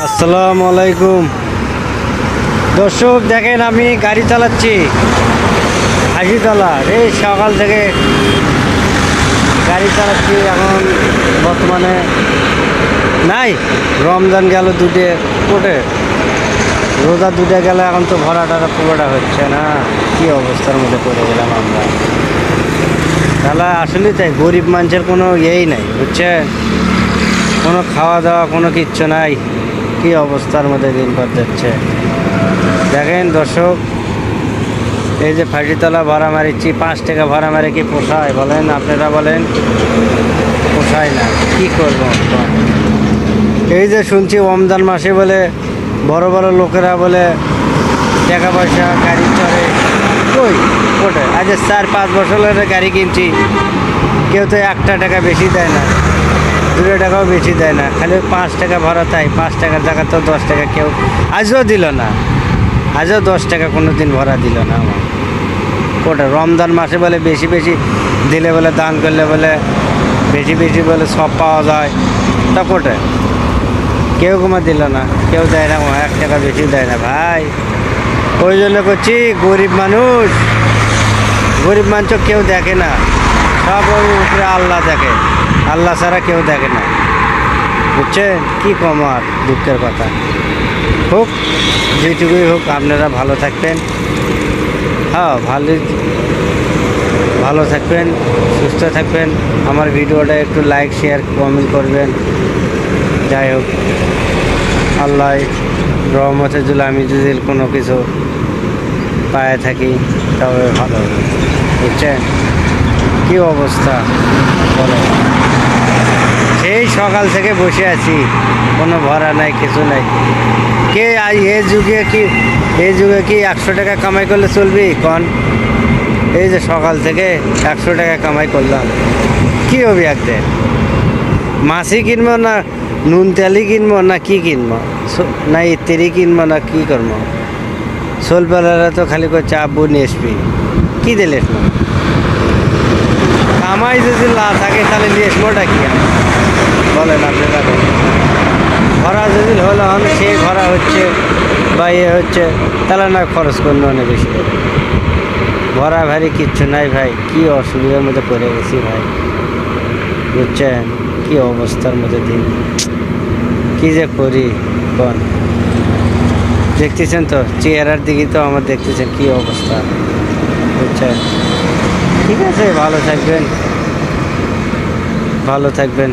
আসসালামু আলাইকুম দর্শক, দেখেন আমি গাড়ি চালাচ্ছি হাসিতলা। এই সকাল থেকে গাড়ি চালাচ্ছি। এখন বর্তমানে নাই, রমজান গেল দুটে কোটে, রোজা দুটে গেল, এখন তো ভরাটা পুরোটা হচ্ছে না। কি অবস্থার মধ্যে পড়ে গেলাম আমরা। তাহলে আসলে তাই গরিব মানুষের কোনো ইয়েই নাই, বুঝছে, কোনো খাওয়া দাওয়া কোনো কিচ্ছু নাই। কি অবস্থার মধ্যে দিন পর যাচ্ছে দেখেন দর্শক। এই যে ফাঁসিতলা ভাড়া মারিচ্ছি, 5 টাকা ভাড়া মারে কি পোষায় বলেন? আপনারা বলেন, পোষায় না। কি করব? এই যে শুনছি রমজান মাসে বলে বড় বড় লোকেরা বলে টাকা পয়সা গাড়ি চড়ে। কই কোটে? আজ 4-5 বছর ধরে গাড়ি কিনছি, কেউ তো 1 টাকা বেশি দেয় না, 2 টাকাও বেশি দেয় না, খালি 5 টাকা ভাড়া। তাই 5 টাকার জায়গা তো 10 টাকা কেউ আজও দিল না, আজও 10 টাকা কোনো দিন ভাড়া দিল না আমার। কোটা রমজান মাসে বলে বেশি বেশি দিলে বলে, দান করলে বলে বেশি বেশি বলে সব পাওয়া যায়। তা কোটে কেউ কমা দিল না, কেউ দেয় না, 1 টাকা বেশি দেয় না ভাই। ওই জন্য করছি, গরিব মানুষ, গরিব মানুষ কেউ দেখে না, সব ওই উপরে আল্লাহ দেখে, আল্লাহ ছাড়া কেউ দেখে না, বুঝছেন? কি কম আর দুঃখের কথা। হোক যেটুকুই হোক, আপনারা ভালো থাকবেন। হ্যাঁ, ভালো থাকবেন, সুস্থ থাকবেন। আমার ভিডিওটা একটু লাইক শেয়ার কমেন্ট করবেন। যাই হোক, আল্লাহ রহমতে যদি আমি যদি কোনো কিছু পায়ে থাকি তবে ভালো, বুঝছেন? কি অবস্থা বলে, সেই সকাল থেকে বসে আছি, কোনো ভাড়া নাই, কিছু নাই। কে এই যুগে কি 100 টাকা কামাই করলে চলবি কন? এই যে সকাল থেকে 100 টাকা কামাই করলাম, কি হবে একদিন? মাছই কিনবো না নুন তেলই কিনবো না কি কিনবো, না ইত্যাদি কিনবো না কি করবো? সোলবেলারা তো খালি করে চাপ নিয়ে আসবি, কী দিলে কামাই যদি না থাকে তাহলে নিয়ে আসবোটা কি বলেন আপনারা? ভরা যদি হলো হন, সে ভরা হচ্ছে বা ইয়ে হচ্ছে, তাহলে না খরচ করলো অনেক বেশি। ভরা ভারী কিচ্ছু নাই ভাই, কি অসুবিধার মধ্যে পড়ে গেছি ভাই, বুঝছেন? কি অবস্থার মধ্যে দিন, কি যে করি কোন? দেখতেছেন তো চেহারার দিকে, তো আমার দেখতেছেন কি অবস্থা, বুঝছেন? ঠিক আছে, ভালো থাকবেন, ভালো থাকবেন।